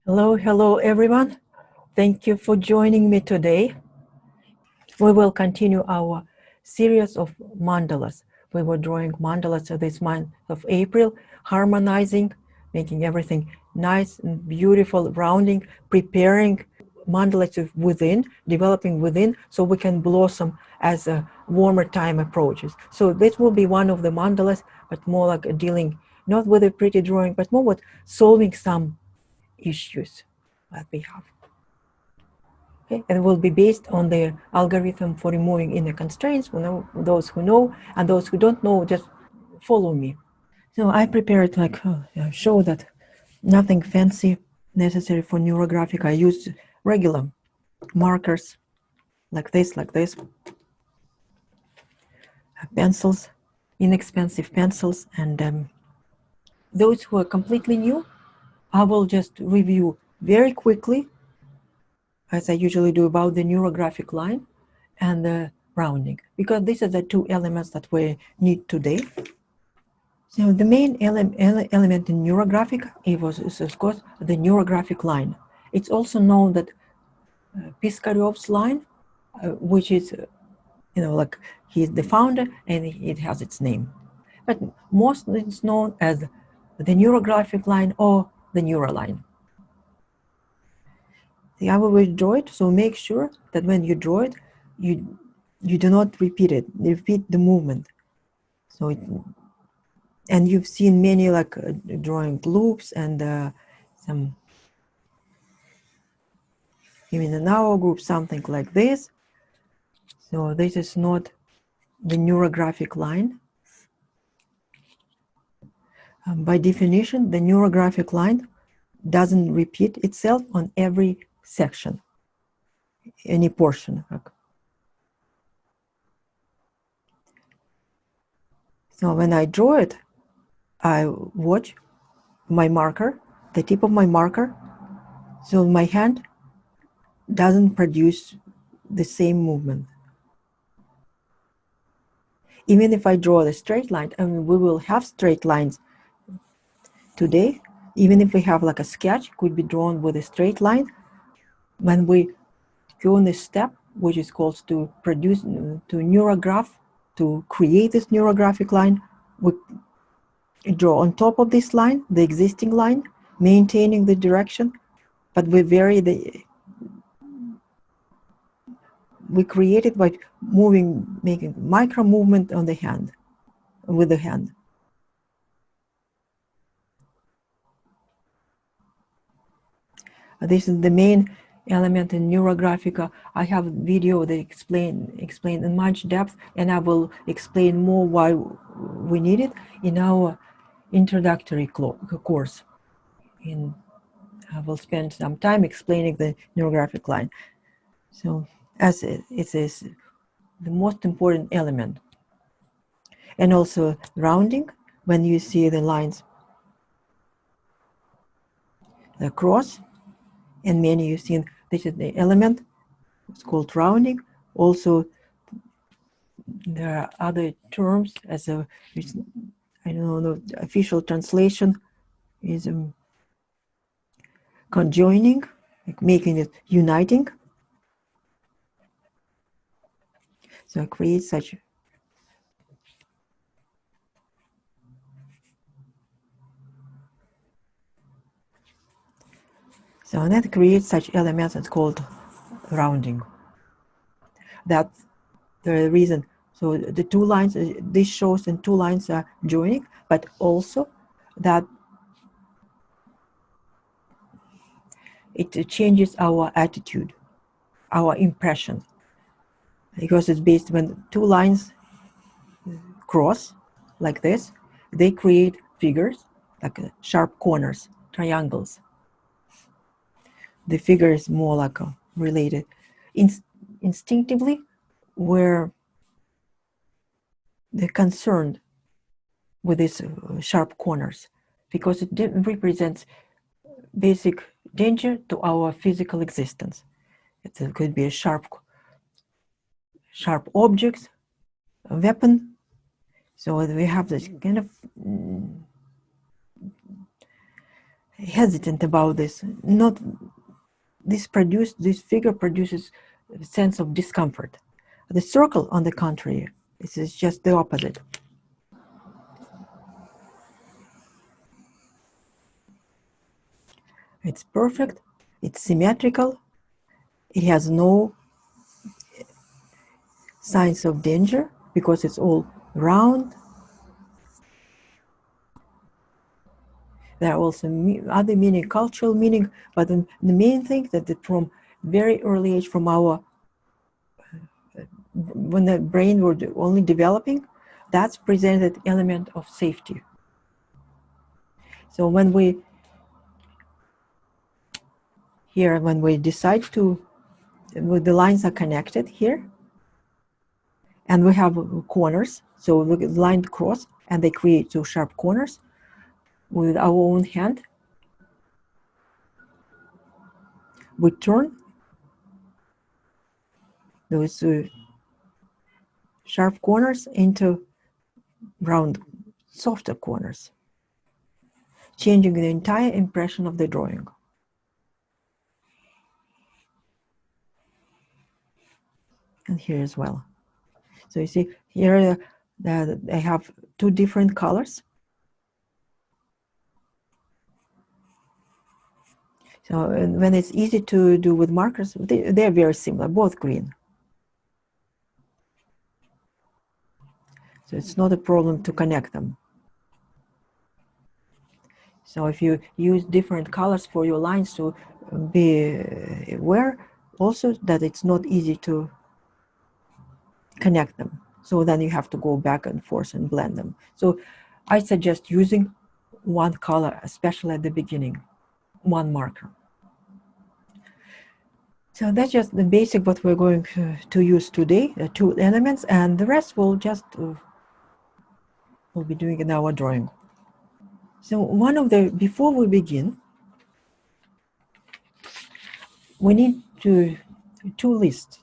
Hello everyone. Thank you for joining me today. We will continue our series of mandalas. We were drawing mandalas this month of April, harmonizing, making everything nice and beautiful, rounding, preparing mandalas within, developing within, so we can blossom as a warmer time approaches. So this will be one of the mandalas, but more like dealing not with a pretty drawing, but more with solving some issues that we have. Okay, and it will be based on the algorithm for removing inner constraints. Those who know, and those who don't know, just follow me. So I prepared show that nothing fancy necessary for NeuroGraphic. I use regular markers like this, pencils, inexpensive pencils, and those who are completely new, I will just review very quickly, as I usually do, about the NeuroGraphic line and the rounding, because these are the two elements that we need today. So the main element in NeuroGraphic is of course the NeuroGraphic line. It's also known that Piskarev's line, which is, like he's the founder and it has its name. But mostly it's known as the NeuroGraphic line or the Neuroline. I always draw it, so make sure that when you draw it, you do not repeat it. Repeat the movement. So and you've seen many drawing loops and some, even in our group, something like this. So this is not the NeuroGraphic line. By definition, the NeuroGraphic line doesn't repeat itself on every section, any portion. So when I draw it, I watch my marker, the tip of my marker, so my hand doesn't produce the same movement. Even if I draw the straight line, and we will have straight lines today, even if we have like a sketch, could be drawn with a straight line. When we go on this step, which is called to produce, to neurograph, to create this NeuroGraphic line, we draw on top of this line, the existing line, maintaining the direction, but we vary we create it by making micro movement on the hand, with the hand. This is the main element in NeuroGraphica. I have a video that explain in much depth, and I will explain more why we need it in our introductory course. I will spend some time explaining the NeuroGraphic line. So as it is the most important element. And also rounding, when you see the lines across, and many you've seen, this is the element, it's called rounding. Also, there are other terms as I don't know, the official translation is conjoining, like making it uniting. So I create such that creates such elements that's called rounding. That's the reason. So the two lines, this shows in two lines are joining, but also that it changes our attitude, our impression, because it's based when two lines cross like this, they create figures like sharp corners, triangles. The figure is more like related. Instinctively, we're concerned with these sharp corners because it represents basic danger to our physical existence. It could be a sharp objects, a weapon. So we have this kind of hesitant about this. Not this figure produces a sense of discomfort. The circle, on the contrary, this is just the opposite. It's perfect, it's symmetrical, it has no signs of danger because it's all round. There are also other meaning, cultural meaning, but the main thing that from very early age, from our when the brain were only developing, that's presented element of safety. So when we decide to, the lines are connected here, and we have corners, so we lined cross, and they create two sharp corners. With our own hand, we turn those sharp corners into round, softer corners, changing the entire impression of the drawing. And here as well. So you see, here I have two different colors. So when it's easy to do with markers, they're very similar, both green. So it's not a problem to connect them. So if you use different colors for your lines, to be aware also that it's not easy to connect them. So then you have to go back and forth and blend them. So I suggest using one color, especially at the beginning, one marker. So that's just the basic what we're going to use today, the two elements, and the rest we'll just we'll be doing in our drawing. So before we begin, we need two lists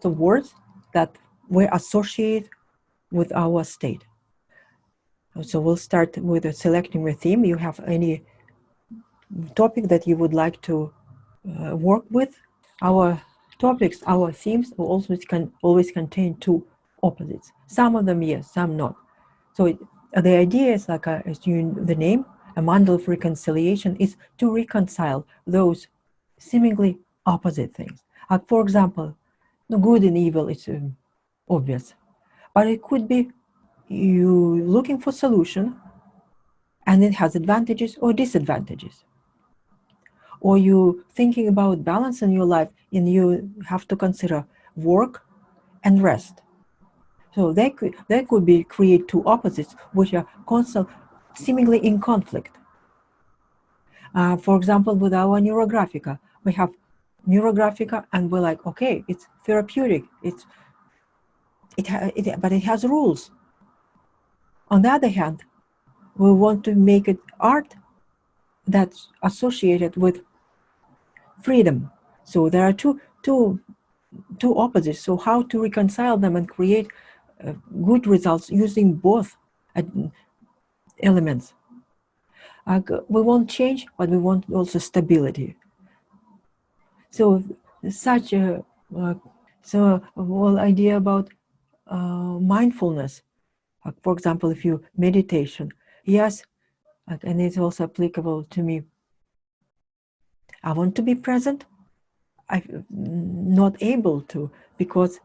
of words that we associate with our state. So we'll start with selecting a theme. You have any topic that you would like to work with? Our topics, our themes will also always contain two opposites. Some of them yes, some not. So the idea is, like as the name, a mandala of reconciliation, is to reconcile those seemingly opposite things. For example, good and evil is obvious, but it could be you looking for solution and it has advantages or disadvantages. Or you thinking about balance in your life and you have to consider work and rest. So they could be create two opposites which are constant, seemingly in conflict. For example, with our NeuroGraphica, we have NeuroGraphica, and we're like, okay, it's therapeutic, but it has rules. On the other hand, we want to make it art that's associated with freedom. So there are two opposites. So how to reconcile them and create good results using both elements? We want change, but we want also stability. So such a whole idea about mindfulness. For example, if you meditation, yes, and it's also applicable to me. I want to be present. I'm not able to because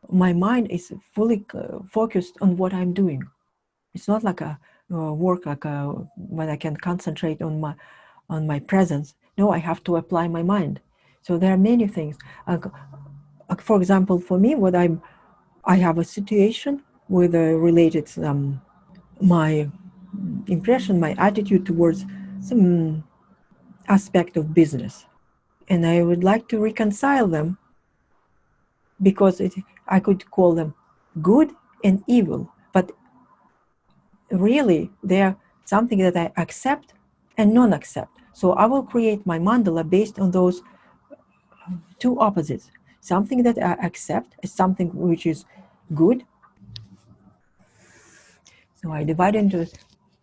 my mind is fully focused on what I'm doing. It's not like a work, when I can concentrate on my presence. No, I have to apply my mind. So there are many things. For example, for me, I have a situation with related my impression, my attitude towards some aspect of business, and I would like to reconcile them because I could call them good and evil, but really they're something that I accept and non-accept. So I will create my mandala based on those two opposites. Something that I accept is something which is good. So I divide into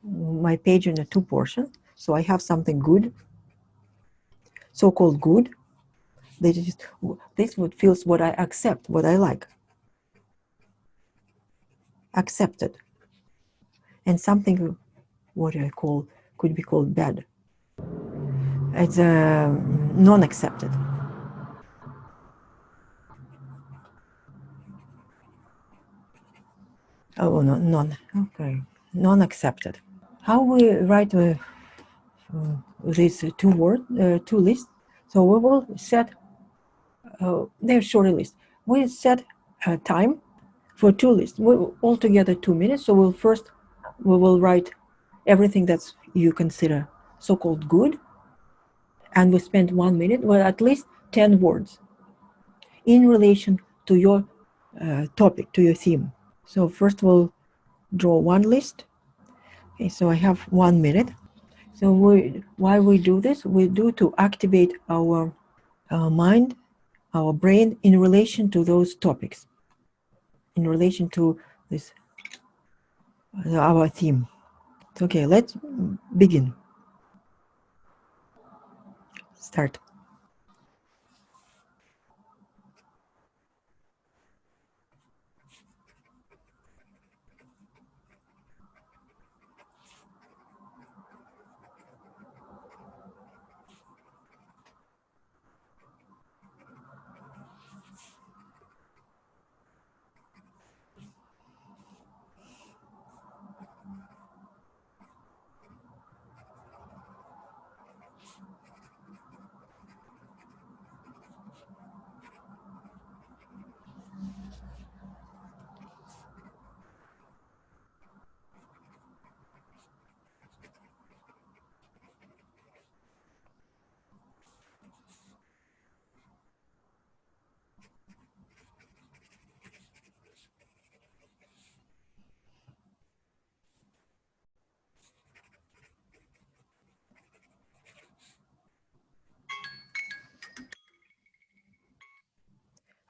my page into two portions. So I have something good, so-called good. This would feels what I accept, what I like. Accepted. And something what I call could be called bad. It's non-accepted. Oh, no, none. Okay, non-accepted. How we write these two lists? So we will set. They're shorter lists. We set a time for two lists. Altogether 2 minutes. So we will write everything that's you consider so-called good, and we spend 1 minute, well, at least 10 words in relation to your topic, to your theme. So first we'll draw one list. Okay, so I have 1 minute. So why we do this? We do to activate our mind, our brain in relation to those topics, in relation to this our theme. Okay, let's begin. Start.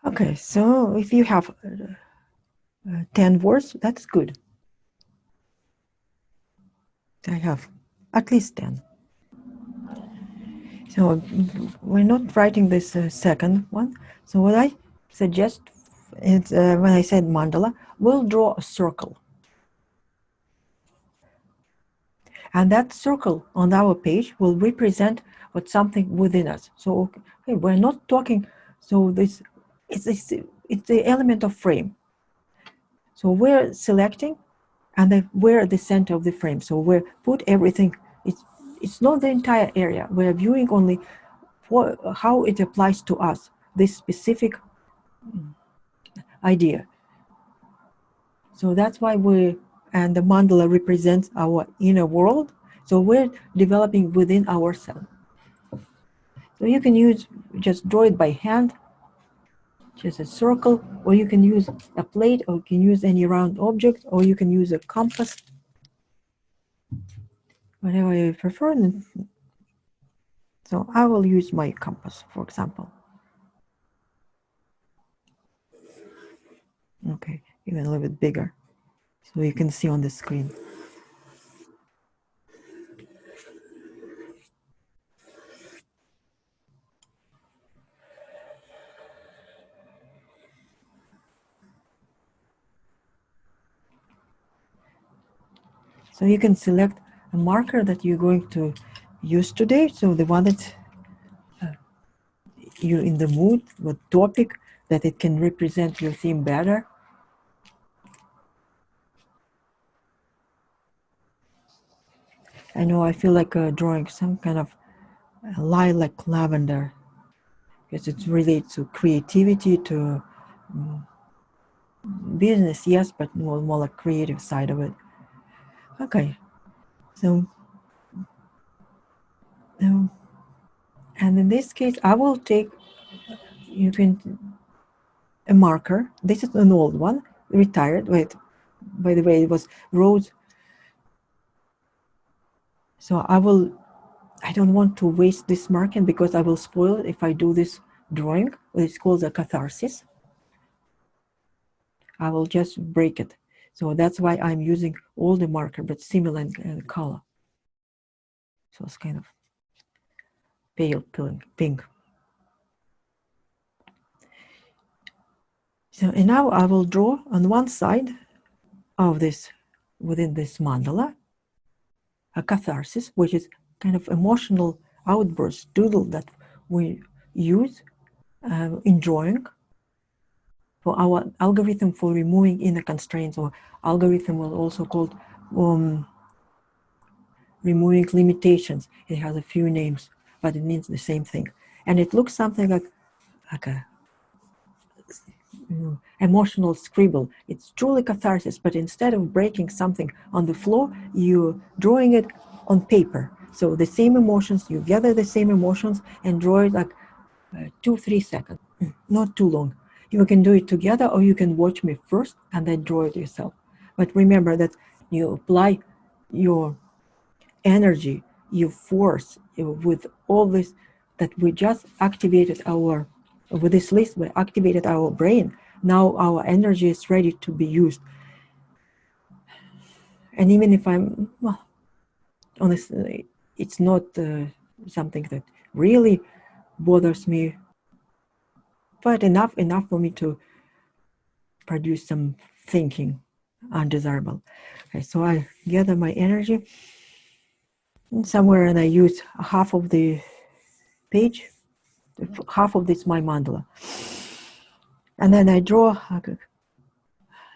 Okay, so if you have 10 words, that's good. I have at least 10. So we're not writing this second one. So what I suggest is when I said mandala, we'll draw a circle. And that circle on our page will represent what's something within us. So okay, we're not talking, so this it's the element of frame. So we're selecting, and then we're at the center of the frame. So we put everything. It's not the entire area. We're viewing only how it applies to us, this specific idea. So that's why and the mandala represents our inner world. So we're developing within ourselves. So you can just draw it by hand, just a circle, or you can use a plate, or you can use any round object, or you can use a compass, whatever you prefer. So I will use my compass, for example. Okay, even a little bit bigger, so you can see on the screen. So you can select a marker that you're going to use today. So the one that you're in the mood, what topic, that it can represent your theme better. I know I feel like drawing some kind of lilac lavender, because it's related to creativity, to business, yes, but more like creative side of it. Okay, so and in this case, I will take a marker. This is an old one, retired. Wait, by the way, it was Rose. So I don't want to waste this marker because I will spoil it if I do this drawing. It's called a catharsis. I will just break it. So that's why I'm using older marker, but similar in color. So it's kind of pale pink. So, and now I will draw on one side of this, within this mandala, a catharsis, which is kind of emotional outburst doodle that we use in drawing for our algorithm for removing inner constraints, or algorithm was also called removing limitations. It has a few names, but it means the same thing. And it looks something like a emotional scribble. It's truly catharsis, but instead of breaking something on the floor, you're drawing it on paper. So the same emotions, you gather the same emotions and draw it like 2-3 seconds, not too long. You can do it together, or you can watch me first and then draw it yourself. But remember that you apply your energy, your force with all this, that we just activated with this list, we activated our brain. Now our energy is ready to be used. And even if I'm, well, honestly, it's not something that really bothers me, but enough for me to produce some thinking undesirable. Okay, so I gather my energy somewhere, and I use half of the page, half of this my mandala, and then I draw.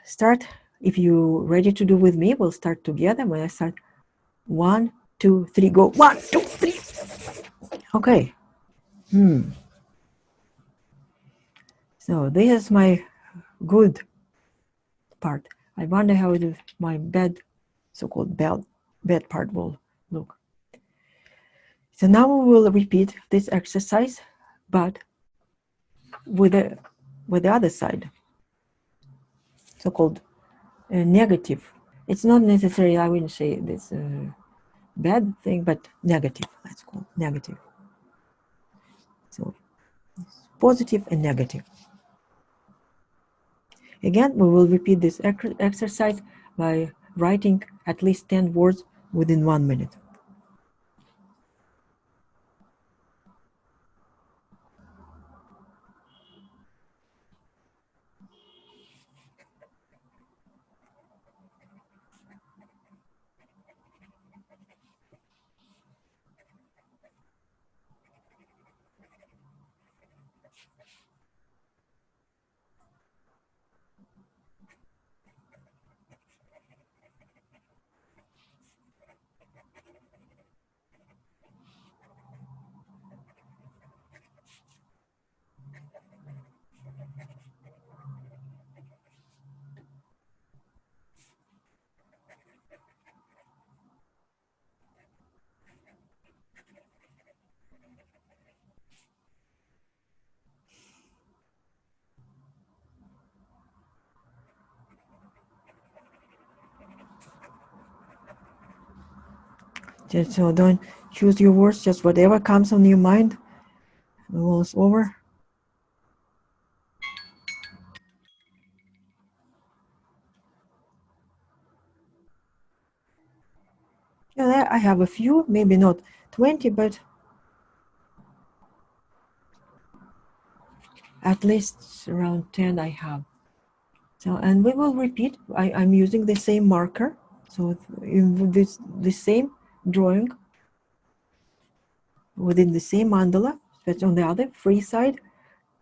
Start. If you're ready to do with me, we'll start together. When I start, 1, 2, 3, go. 1, 2, 3. Okay. So this is my good part. I wonder how my bad, so-called bad part will look. So now we will repeat this exercise, but with the other side, so-called negative. It's not necessarily, I wouldn't say this bad thing, but negative. Let's call it negative. So positive and negative. Again, we will repeat this exercise by writing at least 10 words within 1 minute. So don't choose your words, just whatever comes on your mind. It's over. Yeah, I have a few, maybe not 20, but at least around 10 I have. So, and we will repeat. I'm using the same marker. So the same drawing within the same mandala, but on the other free side,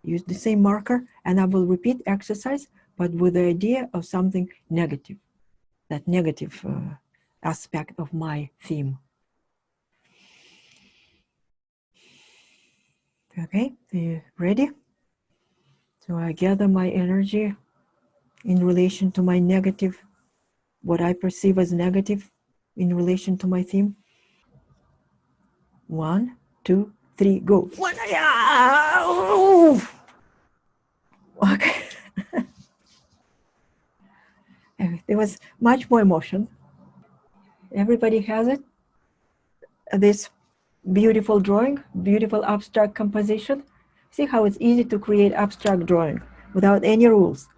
use the same marker, and I will repeat exercise, but with the idea of something negative, that negative aspect of my theme. Okay, are you ready? So I gather my energy in relation to my negative, what I perceive as negative in relation to my theme. 1, 2, 3, go. Okay. There was much more emotion. Everybody has it. This beautiful drawing, beautiful abstract composition. See how it's easy to create abstract drawing without any rules.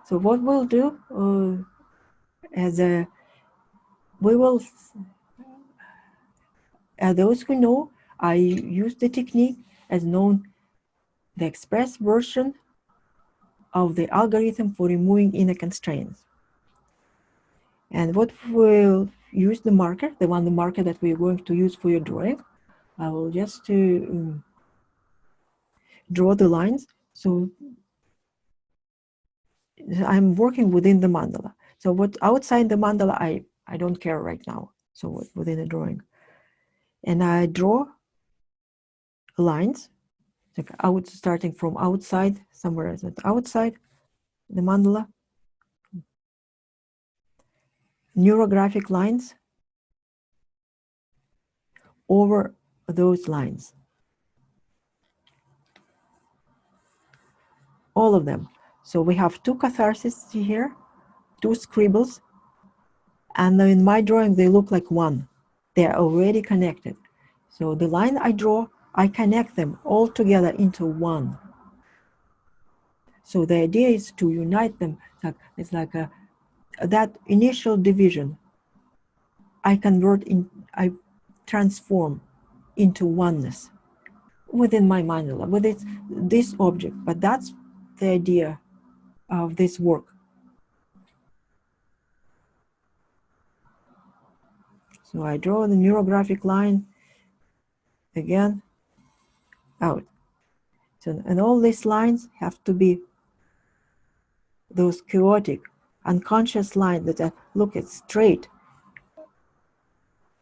So what we'll do we will those who know, I use the technique as known the express version of the algorithm for removing inner constraints. And what we'll use the marker that we're going to use for your drawing. I will just draw the lines. So I'm working within the mandala. So what's outside the mandala, I don't care right now. So within the drawing. And I draw lines, like starting from outside, somewhere outside the mandala. NeuroGraphic lines over those lines. All of them. So we have two catharsis here, two scribbles, and in my drawing they look like one. They're already connected. So the line I draw, I connect them all together into one. So the idea is to unite them. It's like that initial division I transform into oneness within my mandala, with this object. But that's the idea of this work. So I draw the NeuroGraphic line again out. So, and all these lines have to be those chaotic, unconscious lines that look at straight.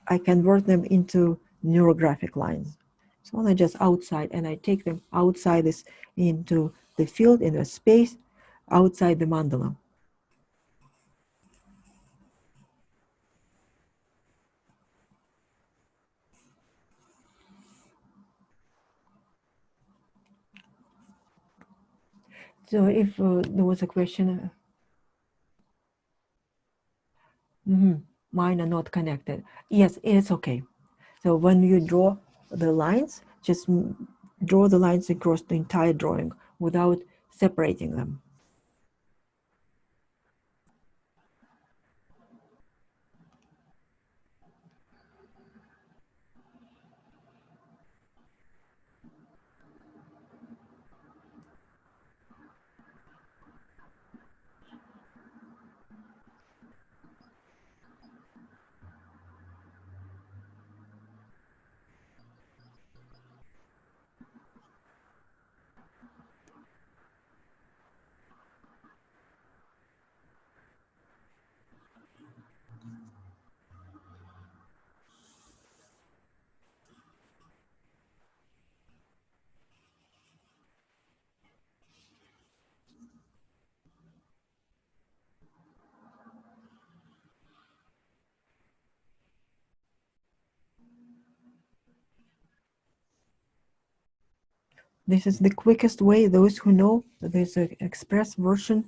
I convert them into NeuroGraphic lines. So only just outside, and I take them outside this into the field, in a space outside the mandala. So if there was a question, mine are not connected. Yes, it's okay. So when you draw the lines, just draw the lines across the entire drawing without separating them. This is the quickest way. Those who know that there's an express version,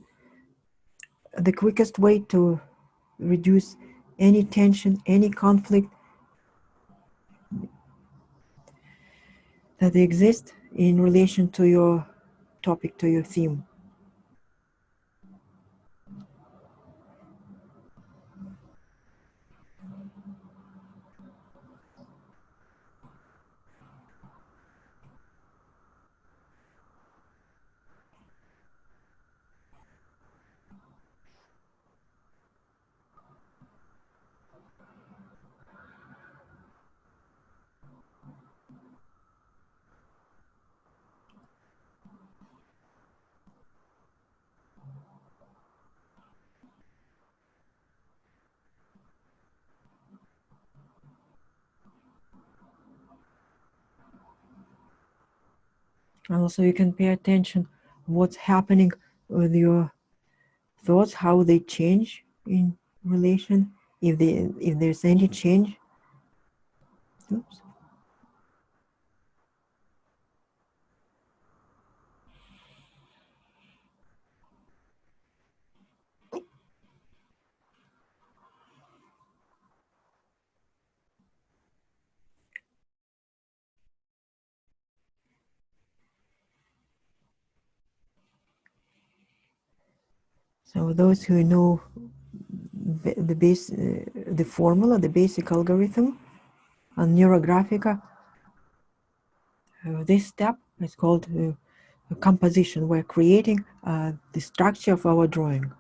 the quickest way to reduce any tension, any conflict that exists in relation to your topic, to your theme. And also you can pay attention what's happening with your thoughts, how they change in relation, if there's any change. Oops. So those who know the formula, the basic algorithm, on NeuroGraphica, this step is called composition. We're creating the structure of our drawing.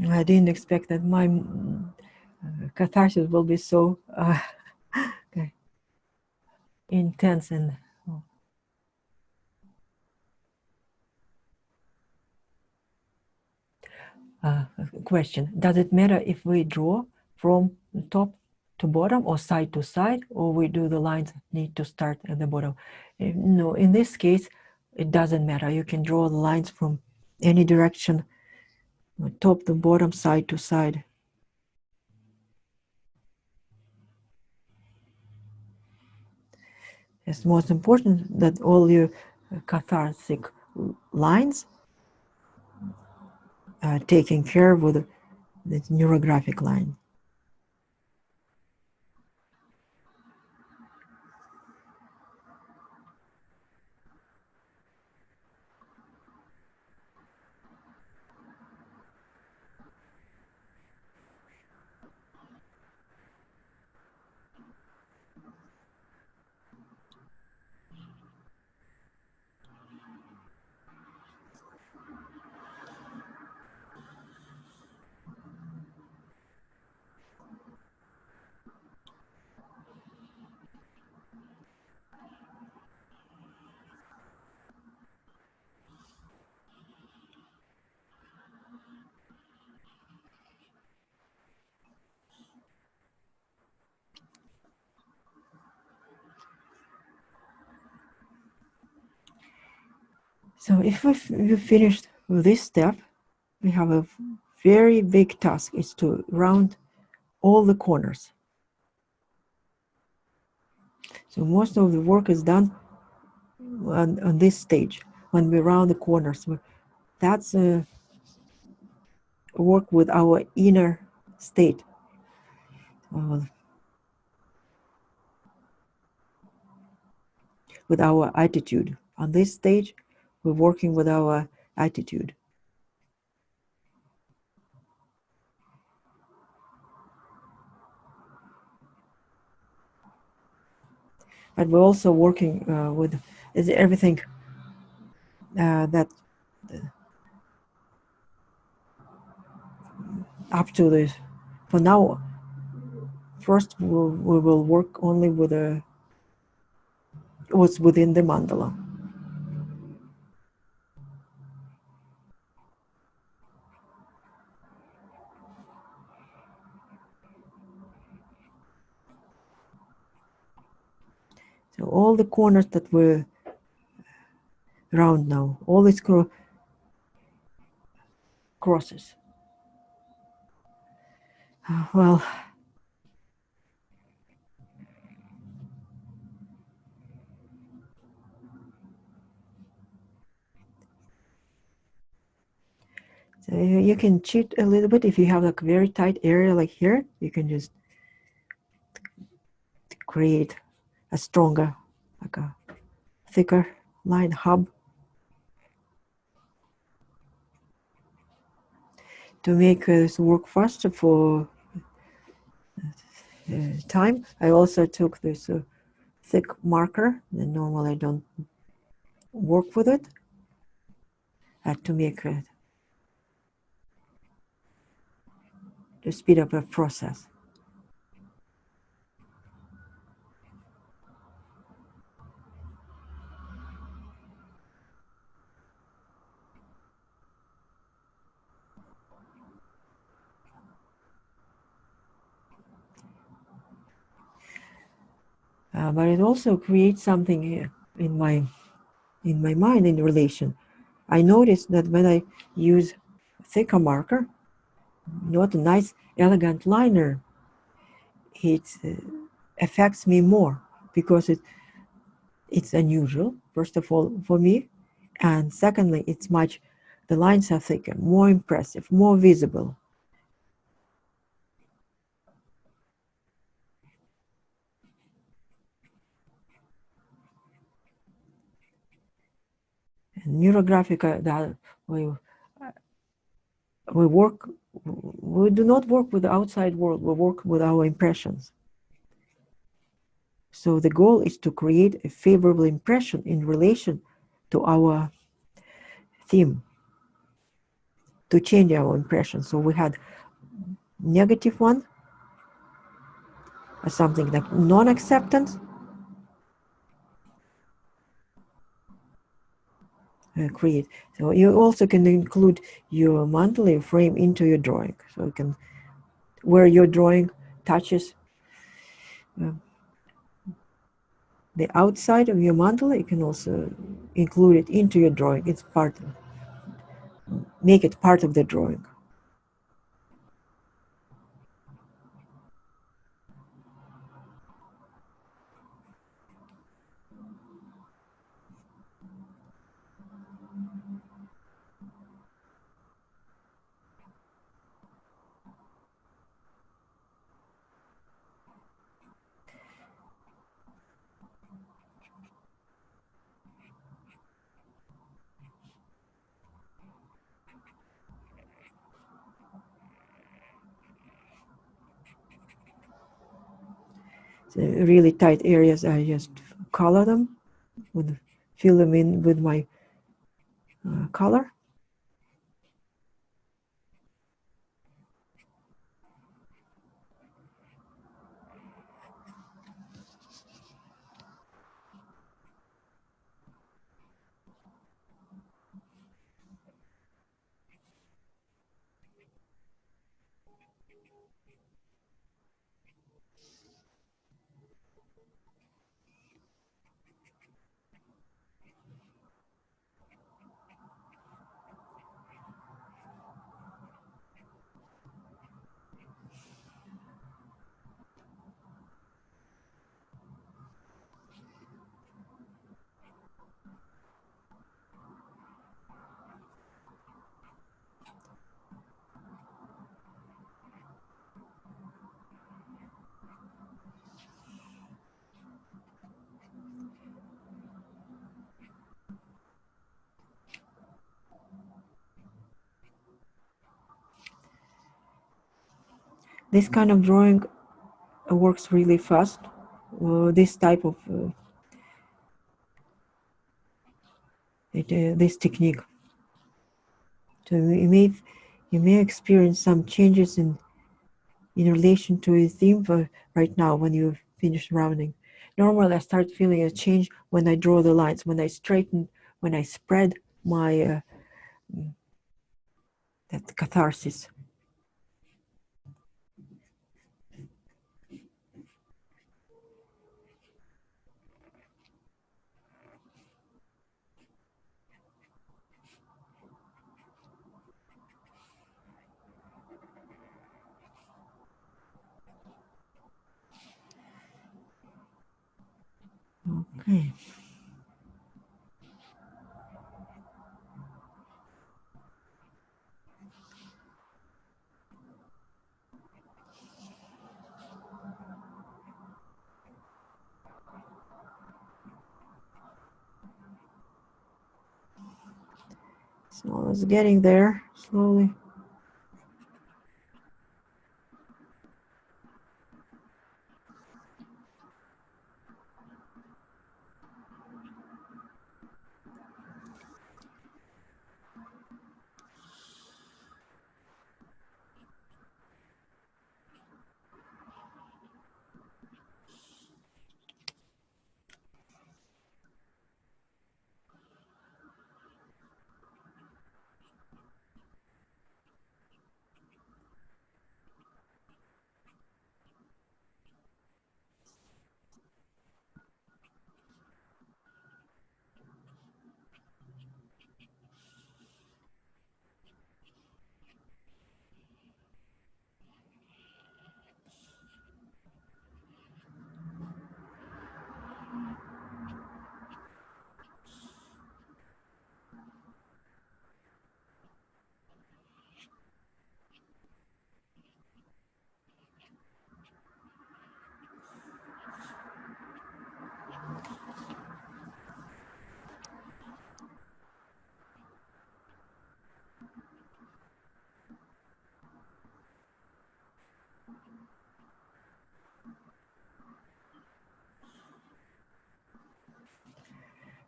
I didn't expect that my catharsis will be so okay, intense and question. Does it matter if we draw from top to bottom or side to side, or we do the lines need to start at the bottom? No, in this case, it doesn't matter. You can draw the lines from any direction, top to bottom, side to side. It's most important that all your cathartic lines are taken care of with the NeuroGraphic line. So if we finished with this step, we have a very big task. It's to round all the corners. So most of the work is done on this stage when we round the corners. That's work with our inner state. With our attitude. On this stage, we're working with our attitude. But we're also working with everything that up to this. For now, first we will work only with what's within the mandala. So all the corners that were round now, all these crosses. Well, so you can cheat a little bit if you have like a very tight area like here. You can just create a stronger, like a thicker line hub to make this work faster for time. I also took this thick marker, and normally I don't work with it, to make it to speed up the process. But it also creates something in my mind in relation. I noticed that when I use thicker marker, not a nice elegant liner, it affects me more because it's unusual, first of all, for me, and secondly, the lines are thicker, more impressive, more visible. And NeuroGraphica, that we do not work with the outside world, we work with our impressions. So the goal is to create a favorable impression in relation to our theme, to change our impression. So we had negative one, something like non-acceptance, create. So you also can include your mandala frame into your drawing. So you can, where your drawing touches the outside of your mandala, you can also include it into your drawing. It's make it part of the drawing. So really tight areas, I just color them, fill them in with my color. This kind of drawing works really fast. This type of this technique. So you may experience some changes in relation to a theme right now when you finish rounding. Normally, I start feeling a change when I draw the lines, when I straighten, when I spread my that catharsis. Okay. So it's getting there slowly.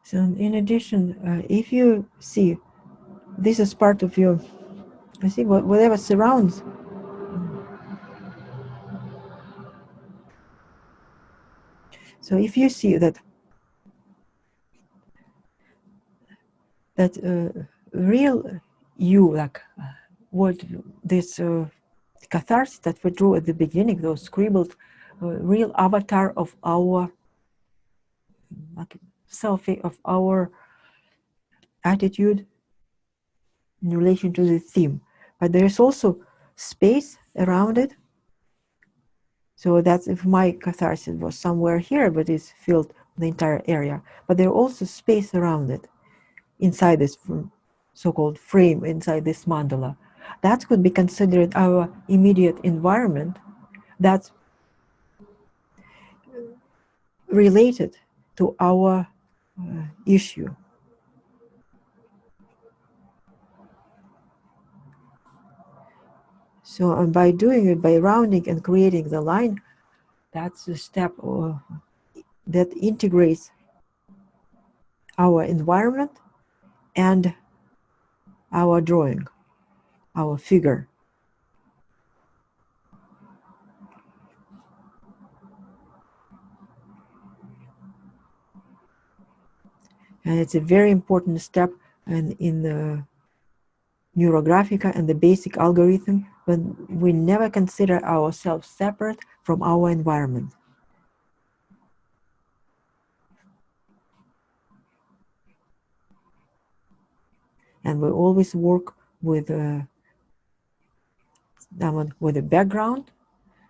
So in addition, if you see this is part of your, I think, whatever surrounds. So if you see that real you, like what this catharsis that we drew at the beginning, those scribbled, real avatar of our like selfie, of our attitude in relation to the theme. But there's also space around it. So that's if my catharsis was somewhere here, but it's filled the entire area. But there's also space around it, inside this so-called frame, inside this mandala. That could be considered our immediate environment that's related to our issue. So by doing it, by rounding and creating the line, that's a step that integrates our environment and our drawing, our figure. And it's a very important step in the NeuroGraphica and the basic algorithm, but we never consider ourselves separate from our environment. And we always work with a background.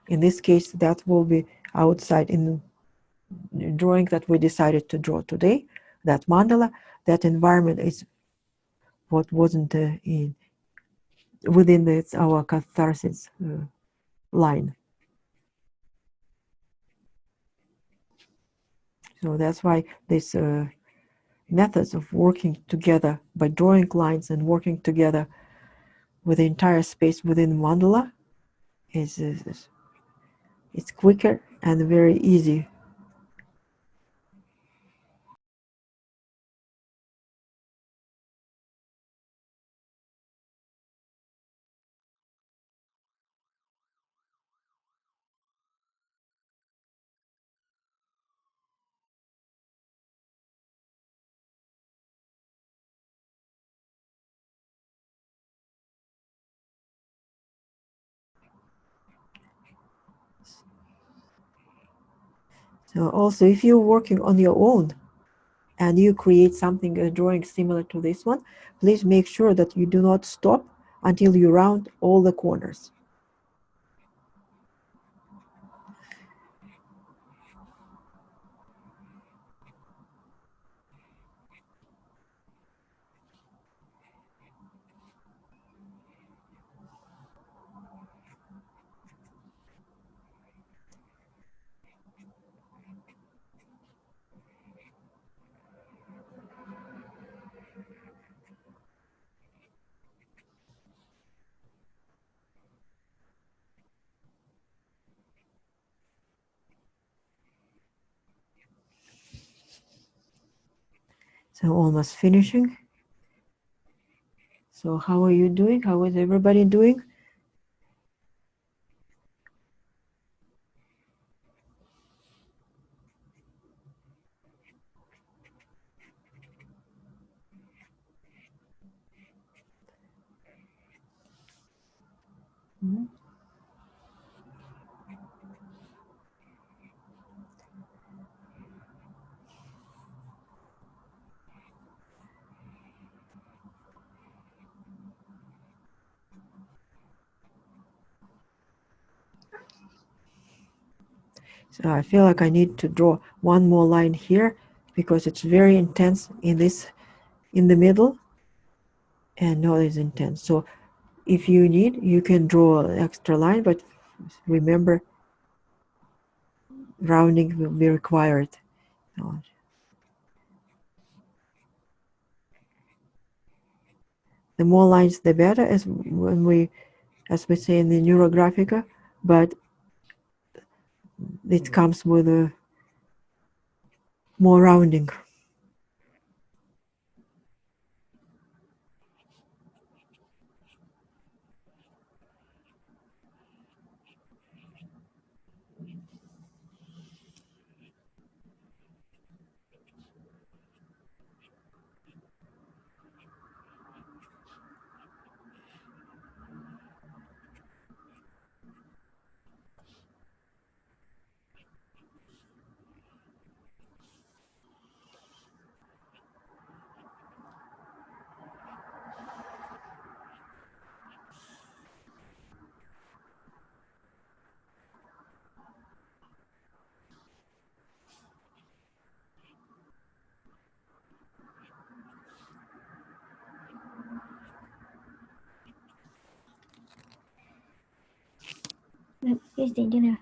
In this case, that will be outside in the drawing that we decided to draw today. That mandala, that environment is what wasn't within our catharsis line. So that's why this methods of working together by drawing lines and working together with the entire space within mandala it's quicker and very easy. So also, if you're working on your own and you create something, a drawing similar to this one, please make sure that you do not stop until you round all the corners. So almost finishing. So how are you doing? How is everybody doing? Mm-hmm. So I feel like I need to draw one more line here because it's very intense in the middle, and not as intense. So if you need, you can draw an extra line, but remember, rounding will be required. The more lines, the better, as we say in the NeuroGraphica, but it comes with a more rounding. Cái gì chứ nào?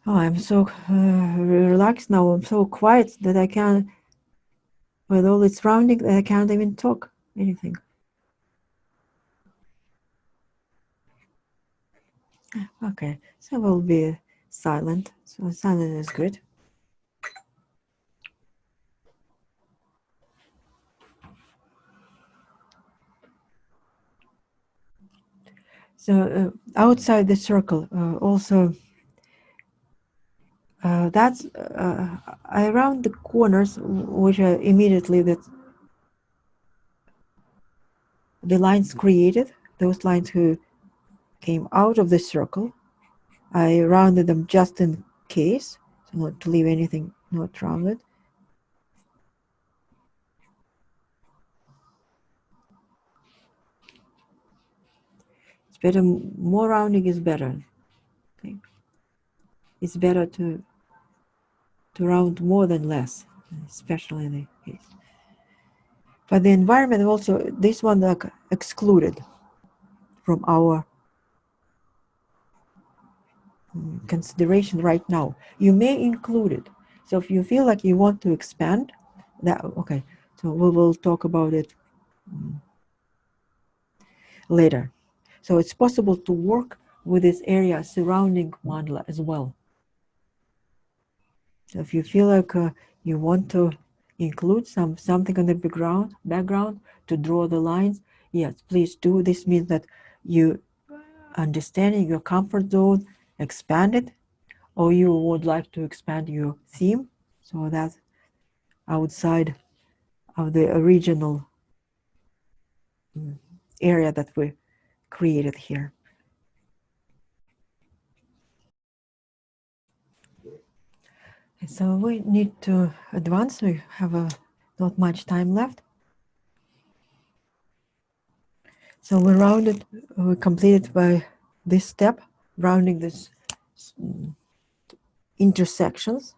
Oh, I'm so relaxed now. I'm so quiet that I can't, with all its rounding, that I can't even talk anything. Okay, so we'll be silent. So silent is good. So outside the circle, also that's around the corners, which are immediately the lines created. Those lines who came out of the circle, I rounded them just in case, so not to leave anything not rounded. It's better, more rounding is better. Okay. It's better to round more than less, especially in the case. But the environment also, this one like excluded from our consideration right now. You may include it. So if you feel like you want to expand, that okay. So we will talk about it later. So it's possible to work with this area surrounding mandala as well. So if you feel like you want to include something on the background to draw the lines, yes, please do. This means that you understanding your comfort zone, expand it, or you would like to expand your theme, so that's outside of the original area that we created here. So we need to advance. We have not much time left. So we completed by this step, rounding this intersections,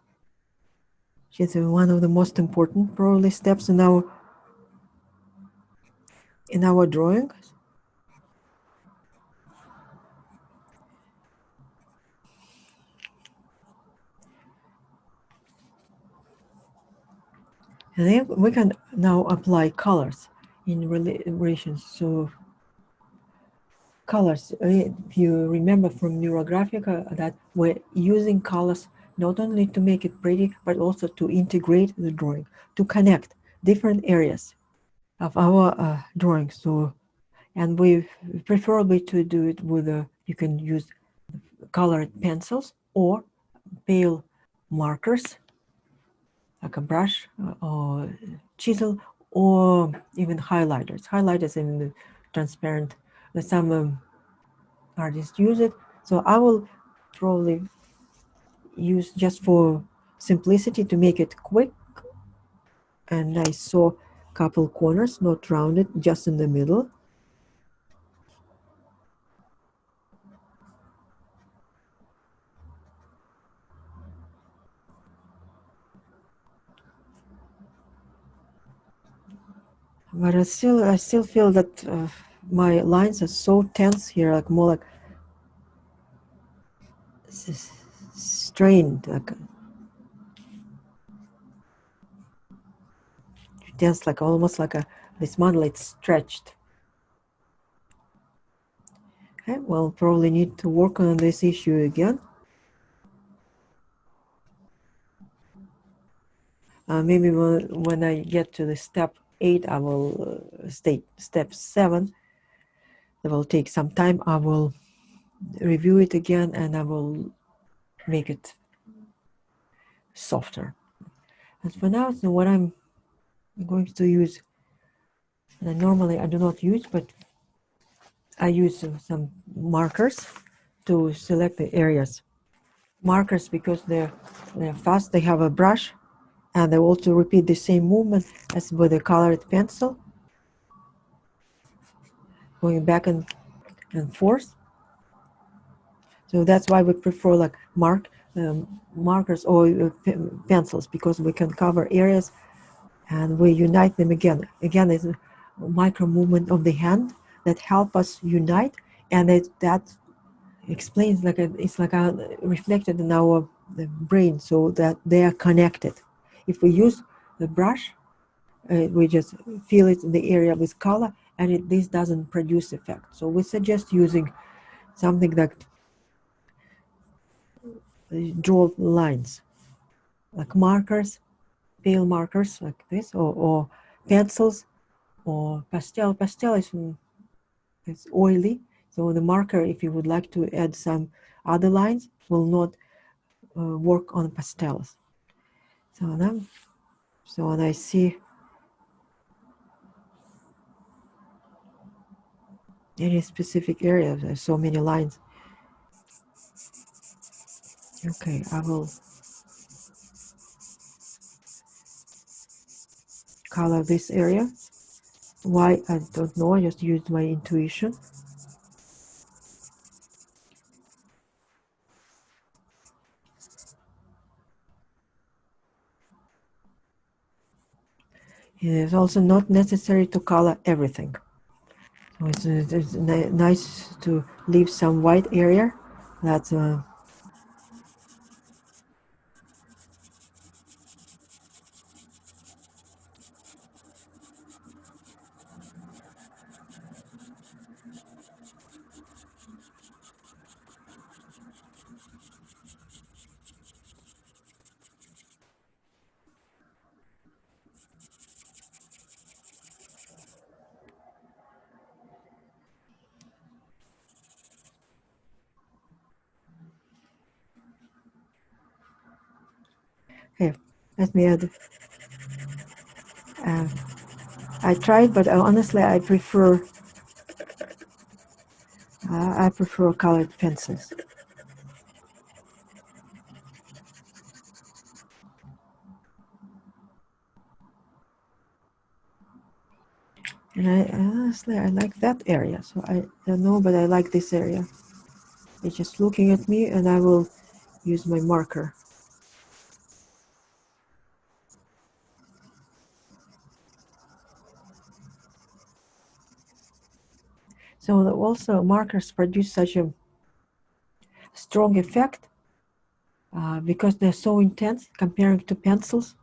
which is one of the most important probably steps in our drawing. And then we can now apply colors in relation to colors. If you remember from NeuroGraphica that we're using colors not only to make it pretty, but also to integrate the drawing, to connect different areas of our drawing. So, and we preferably to do it with you can use colored pencils or pale markers like a brush or chisel, or even highlighters. Highlighters in the transparent. Some artists use it. So I will probably use just for simplicity to make it quick. And I saw a couple corners, not rounded, just in the middle. But I still feel that my lines are so tense here, like more like strained, like tense, like almost like this model, it's stretched. Okay, well, probably need to work on this issue again. Maybe when I get to the step 8, I will state step 7. It will take some time. I will review it again and I will make it softer. And for now, so what I'm going to use, and normally I do not use, but I use some markers to select the areas. Markers because they're fast, they have a brush, and they also repeat the same movement as with a colored pencil, going back and forth. So that's why we prefer like markers or pencils, because we can cover areas and we unite them again. Again, it's a micro movement of the hand that help us unite, and that explains it's like reflected in our brain, so that they are connected. If we use the brush, we just fill it in the area with color, and this doesn't produce effect. So we suggest using something that draw lines, like markers, pale markers like this, or pencils, or pastel. Pastel is oily, so the marker, if you would like to add some other lines, will not work on pastels. So when I see any specific area, there's so many lines. Okay, I will color this area. Why, I don't know, I just used my intuition. It is also not necessary to color everything. So it's nice to leave some white area. That's okay. Let me add. Uh, I tried, but honestly, I prefer colored pencils. And honestly, I like that area. So I don't know, but I like this area. It's just looking at me, and I will use my marker. So also markers produce such a strong effect because they're so intense comparing to pencils.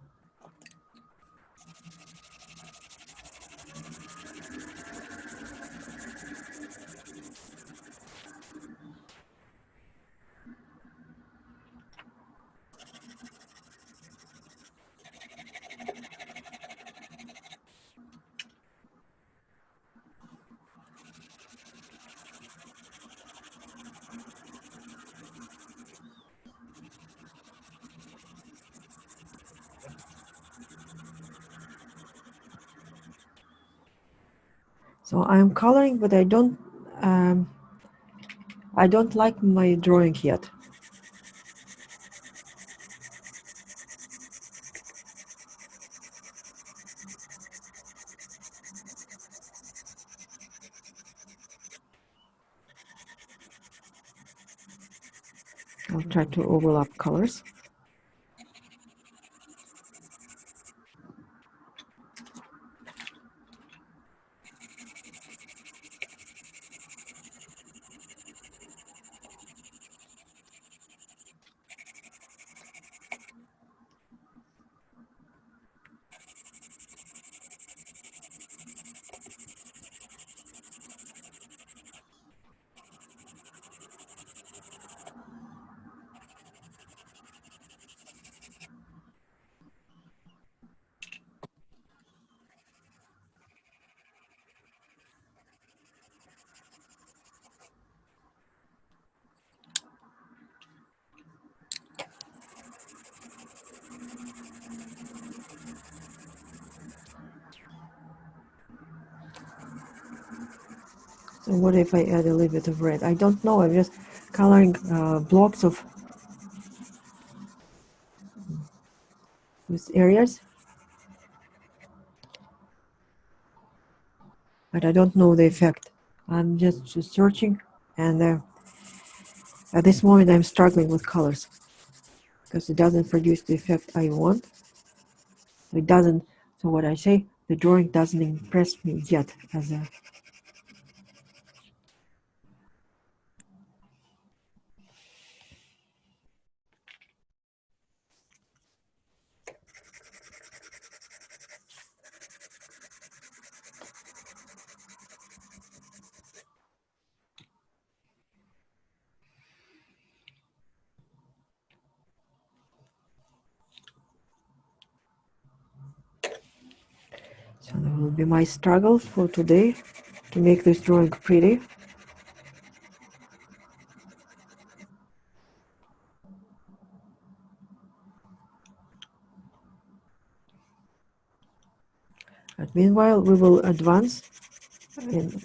So I'm coloring, but I don't like my drawing yet. I'll try to overlap colors. So what if I add a little bit of red? I don't know. I'm just coloring blocks of these areas, but I don't know the effect. I'm just searching, and at this moment I'm struggling with colors because it doesn't produce the effect I want. It doesn't. So what I say, the drawing doesn't impress me yet as a. So that will be my struggle for today to make this drawing pretty. But meanwhile, we will advance in.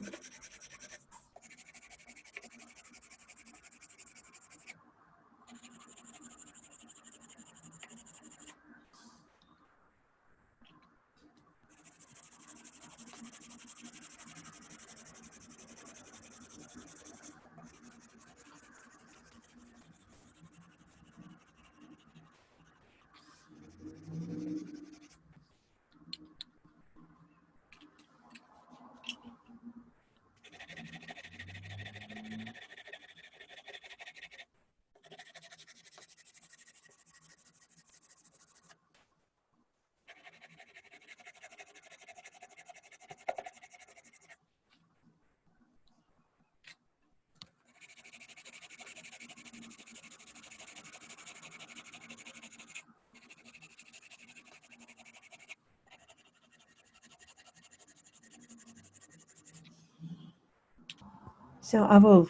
So I will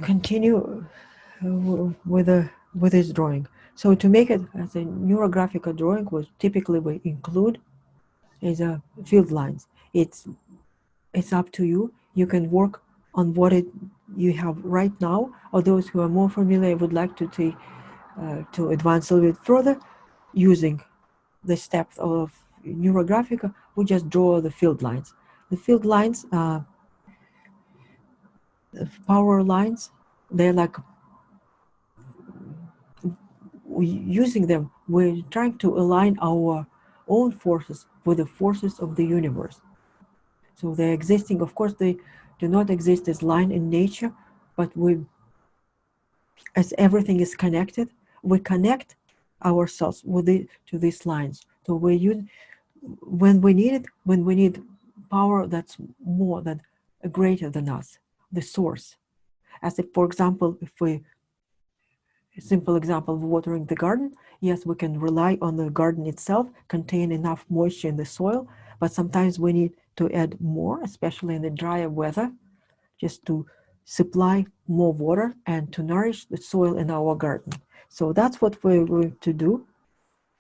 continue with this drawing. So to make it as a NeuroGraphica drawing, what typically we include is a field lines. It's up to you. You can work on what you have right now, or those who are more familiar would like to take to advance a little bit further using the steps of NeuroGraphica. We just draw the field lines. The field lines, power lines, they're like using them, we're trying to align our own forces with the forces of the universe. So they're existing, of course, they do not exist as line in nature, but as everything is connected, we connect ourselves to these lines. So we use, when we need power that's more than greater than us, the source. As if, for example, a simple example of watering the garden, yes, we can rely on the garden itself, contain enough moisture in the soil, but sometimes we need to add more, especially in the drier weather, just to supply more water and to nourish the soil in our garden. So that's what we're going to do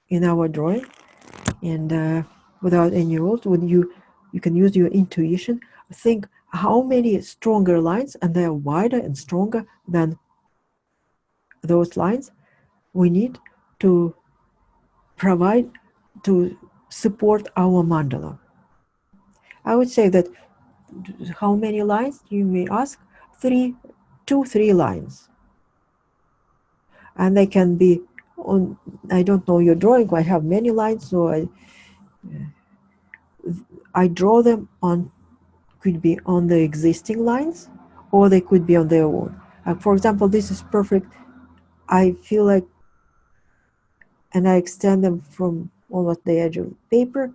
in our drawing. And without any rules, when you can use your intuition. think how many stronger lines, and they are wider and stronger than those lines we need to provide to support our mandala. I would say that how many lines, you may ask? 3 lines. And they can be on, I don't know your drawing, I have many lines, so I draw them on, could be on the existing lines, or they could be on their own. For example, this is perfect. I feel like, and I extend them from almost the edge of the paper,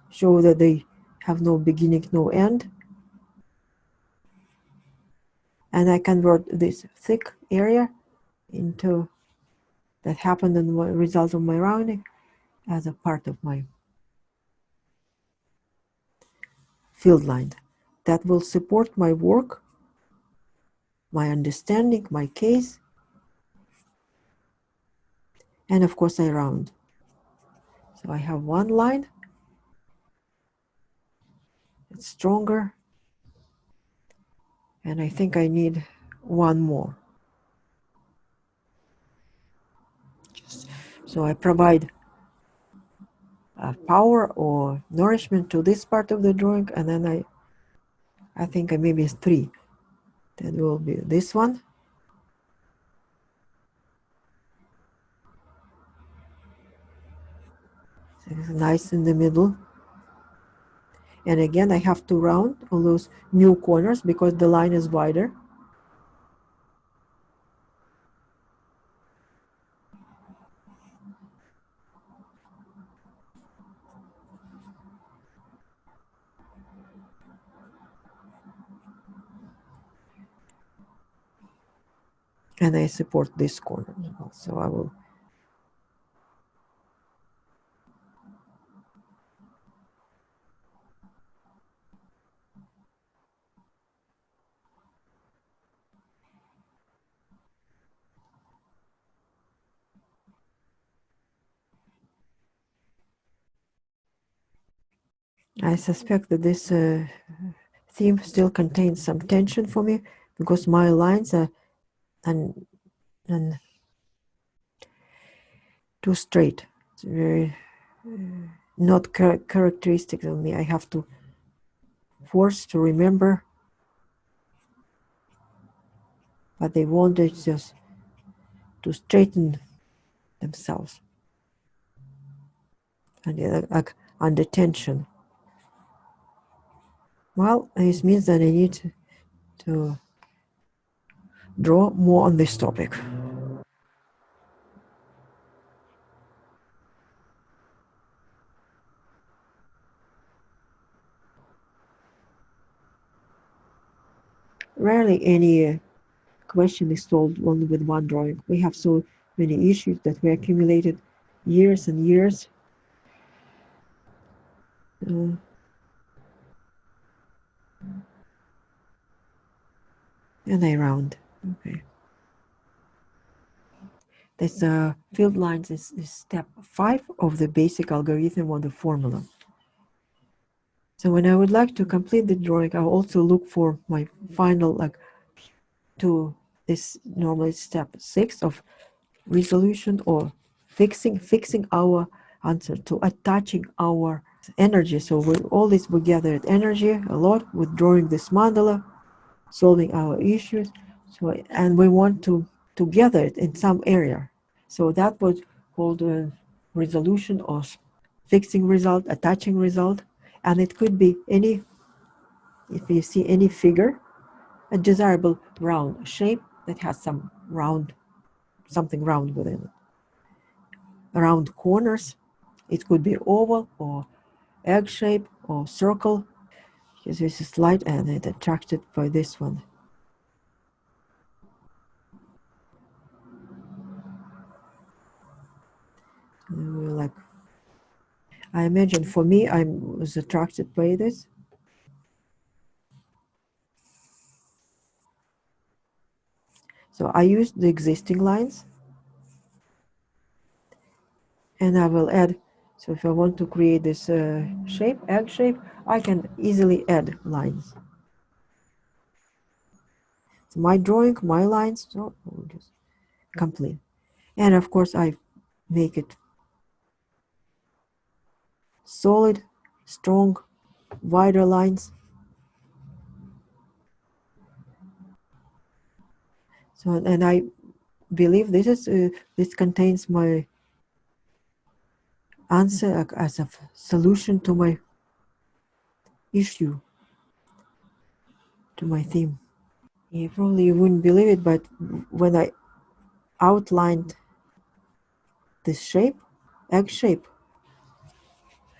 show that they have no beginning, no end. And I convert this thick area into, that happened in the result of my rounding, as a part of my field line. That will support my work, my understanding, my case, and of course I round. So I have one line, it's stronger, and I think I need one more. So I provide power or nourishment to this part of the drawing, and then I think maybe 3. That will be this one. So it's nice in the middle. And again, I have to round all those new corners because the line is wider. And I support this corner as well. So I will. I suspect that this theme still contains some tension for me because my lines are and too straight. It's very not characteristic of me. I have to force to remember, but they want it just to straighten themselves and under tension. Well, this means that I need to draw more on this topic. Rarely any question is solved only with one drawing. We have so many issues that we accumulated years and years. And I round. Okay. This field lines is step 5 of the basic algorithm or the formula. So when I would like to complete the drawing, I also look for my final, to this normally step 6 of resolution or fixing our answer, to attaching our energy. So we always we gathered energy a lot with drawing this mandala, solving our issues. So and we want to gather it in some area. So that was called resolution or fixing result, attaching result, and it could be any. If you see any figure, a desirable round shape that has some round, something round within it. Round corners, it could be oval or egg shape or circle. Because this is light and it attracted by this one. Like, I imagine for me, I was attracted by this. So I used the existing lines and I will add So if I want to create this shape, egg shape, I can easily add lines. It's my drawing, my lines, so I'll just complete. And of course, I make it solid, strong, wider lines. So, and I believe this contains my answer as a solution to my issue, to my theme. You probably wouldn't believe it, but when I outlined this shape, egg shape,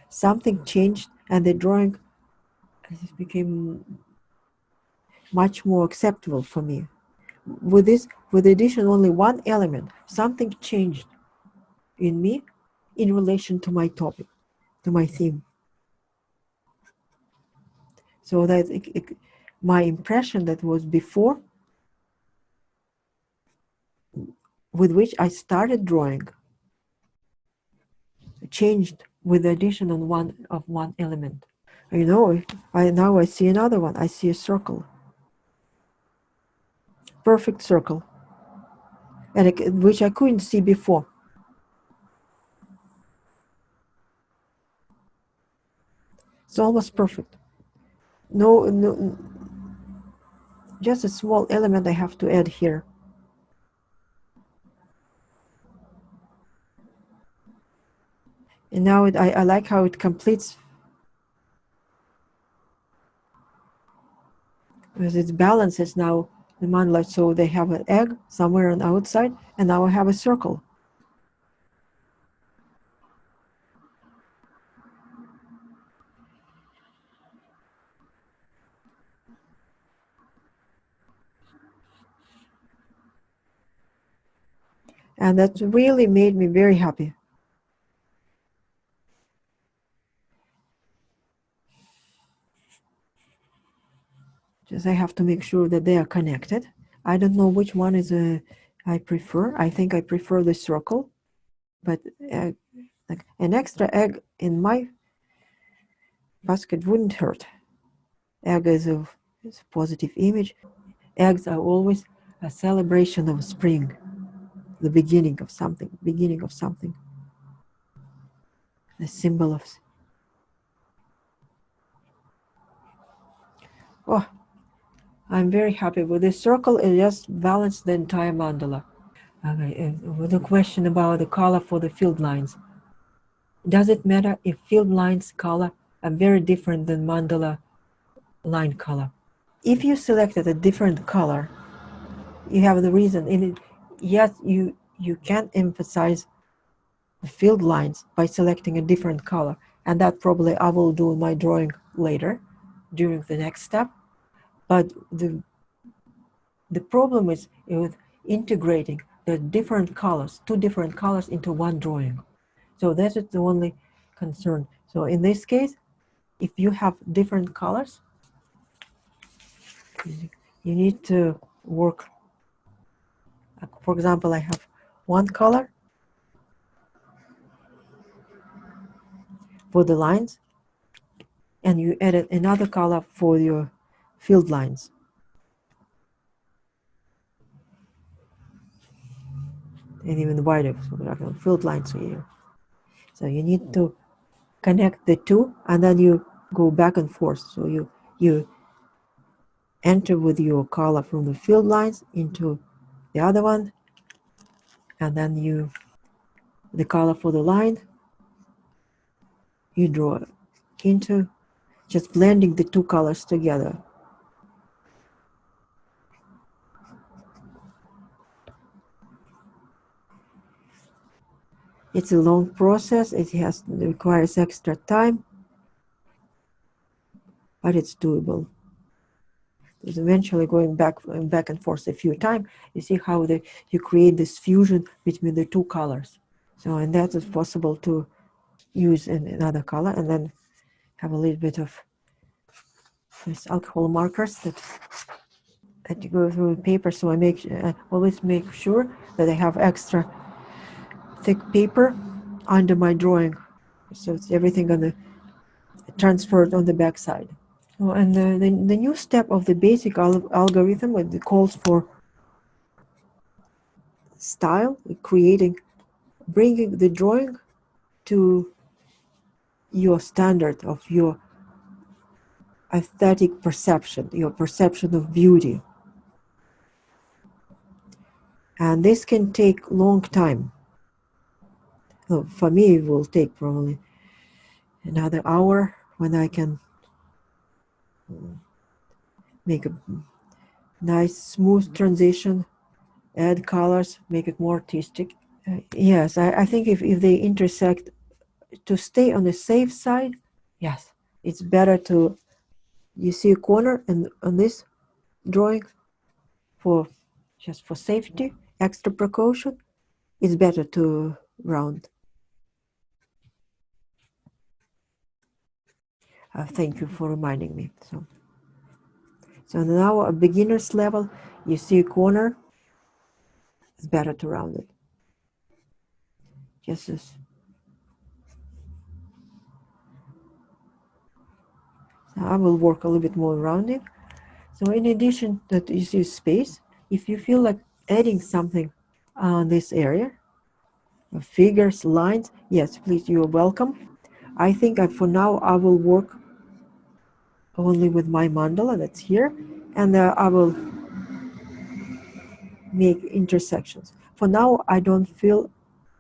something changed and the drawing became much more acceptable for me. With the addition only one element, something changed in me in relation to my topic, to my theme. So that my impression that was before, with which I started drawing, changed with the addition of one element. You know, now I see another one. I see a circle, perfect circle, and which I couldn't see before. It's almost perfect. No, just a small element I have to add here. And now I like how it completes, because it balances now the mandala. So they have an egg somewhere on the outside, and now I have a circle. And that really made me very happy. Just I have to make sure that they are connected. I don't know which one is I prefer. I think I prefer the circle, but like an extra egg in my basket wouldn't hurt. Egg is a positive image. Eggs are always a celebration of spring, the beginning of something, a symbol of. Oh, I'm very happy with this circle. It just balanced the entire mandala. Okay, with a question about the color for the field lines. Does it matter if field lines color are very different than mandala line color? If you selected a different color, you have the reason in it. Yes, you can emphasize the field lines by selecting a different color, and that probably I will do in my drawing later during the next step. But the problem is with integrating the different colors, two different colors into one drawing. So that is the only concern. So in this case, if you have different colors, you need to work. For example, I have one color for the lines, and you added another color for your field lines. And even wider, so there are field lines here. So you need to connect the two, and then you go back and forth. So you enter with your color from the field lines into the other one, and then the color for the line, you draw into, just blending the two colors together. It's a long process. It requires extra time, but it's doable. It's eventually going back and forth a few times. You see how you create this fusion between the two colors. So, and that is possible to use in another color, and then have a little bit of this alcohol markers that you go through the paper. So I always make sure that I have extra thick paper under my drawing, So it's everything on the transferred on the back side. Oh, and the new step of the basic algorithm, it calls for style, creating, bringing the drawing to your standard of your aesthetic perception, your perception of beauty. And this can take long time. So for me, it will take probably another hour when I can make a nice smooth transition, add colors, make it more artistic. Yes, I think if they intersect, to stay on the safe side, yes, it's better to, you see a corner and on this drawing, for just for safety, extra precaution, it's better to round. Thank you for reminding me. So now at beginner's level, you see a corner, it's better to round it. Just as. So I will work a little bit more rounding. So in addition that you see space, if you feel like adding something on this area, figures, lines, yes, please, you are welcome. I think for now I will work only with my mandala that's here, and I will make intersections. For now, I don't feel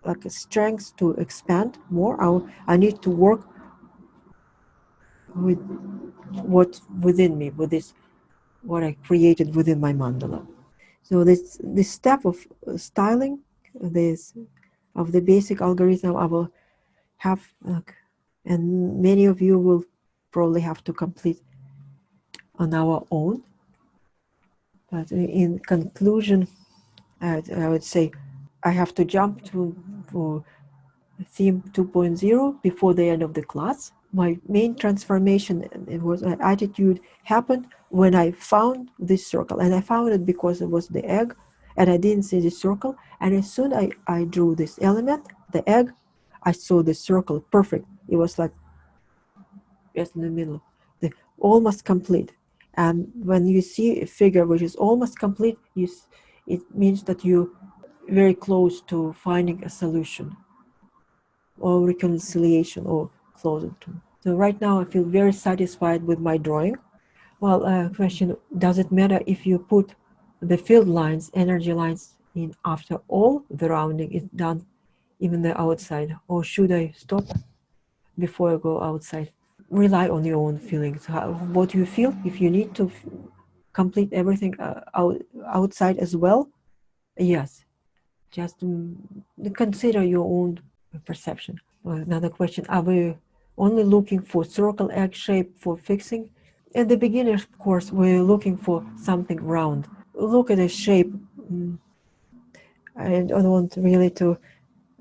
like a strength to expand more. I need to work with what's within me, with this, what I created within my mandala. So this step of styling, this of the basic algorithm, I will have, and many of you will probably have to complete on our own. But in conclusion, I would say I have to jump to theme 2.0 before the end of the class. My main transformation, it was an attitude, happened when I found this circle, and I found it because it was the egg, and I didn't see the circle. And as soon as I drew this element, the egg, I saw the circle perfect. It was like just in the middle, almost complete. And when you see a figure which is almost complete, it means that you're very close to finding a solution or reconciliation or closer to. So right now I feel very satisfied with my drawing. Well, question, does it matter if you put the field lines, energy lines in after all the rounding is done, even the outside, or should I stop before I go outside? Rely on your own feelings. What you feel, if you need to complete everything outside as well, yes, just consider your own perception. Another question, are we only looking for circle egg shape for fixing? In the beginner's course, we're looking for something round. Look at the shape. I don't want really to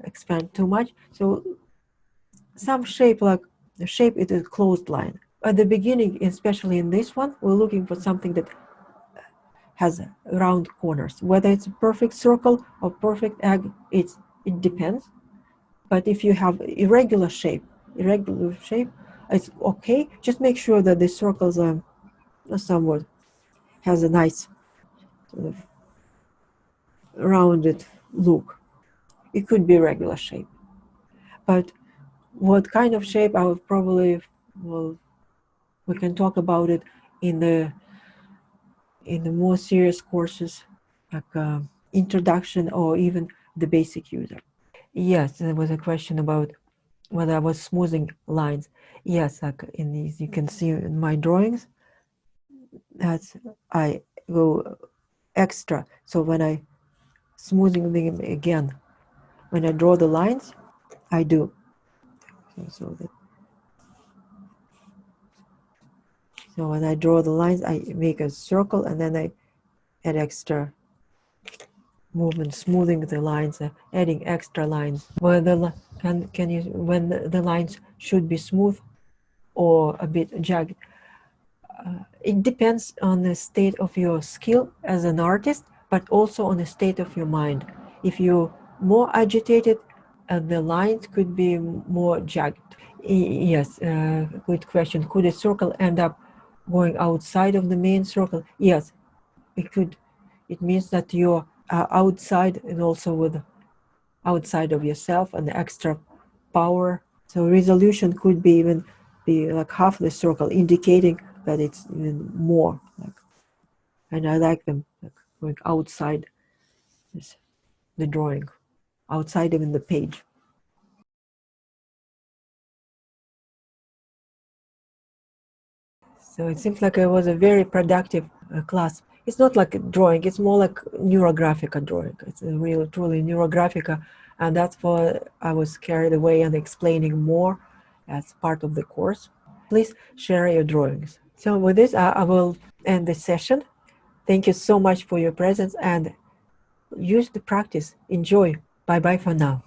expand too much. So some shape, like the shape is a closed line. At the beginning, especially in this one, we're looking for something that has round corners. Whether it's a perfect circle or perfect egg, it depends. But if you have irregular shape, it's okay. Just make sure that the circles are somewhat has a nice sort of rounded look. It could be regular shape. But what kind of shape, I would probably, well, we can talk about it in the more serious courses, like introduction or even the basic user. Yes, there was a question about whether I was smoothing lines. Yes, like in these, you can see in my drawings, that's, I go extra. So when I smoothing them again, when I draw the lines, I do. So when I draw the lines, I make a circle and then I add extra movement, smoothing the lines, adding extra lines. Where can you, when the lines should be smooth or a bit jagged? It depends on the state of your skill as an artist, but also on the state of your mind. If you're more agitated, the lines could be more jagged. Yes, good question. Could a circle end up going outside of the main circle? Yes, it could. It means that you're outside and also with outside of yourself and extra power. So resolution could be even be like half the circle, indicating that it's even more. Like, and I like them like going outside this, the drawing, outside even the page. So it seems like it was a very productive class. It's not like a drawing, it's more like NeuroGraphica drawing. It's a real, truly NeuroGraphica. And that's why I was carried away and explaining more as part of the course. Please share your drawings. So with this, I will end the session. Thank you so much for your presence and use the practice. Enjoy. Bye-bye for now.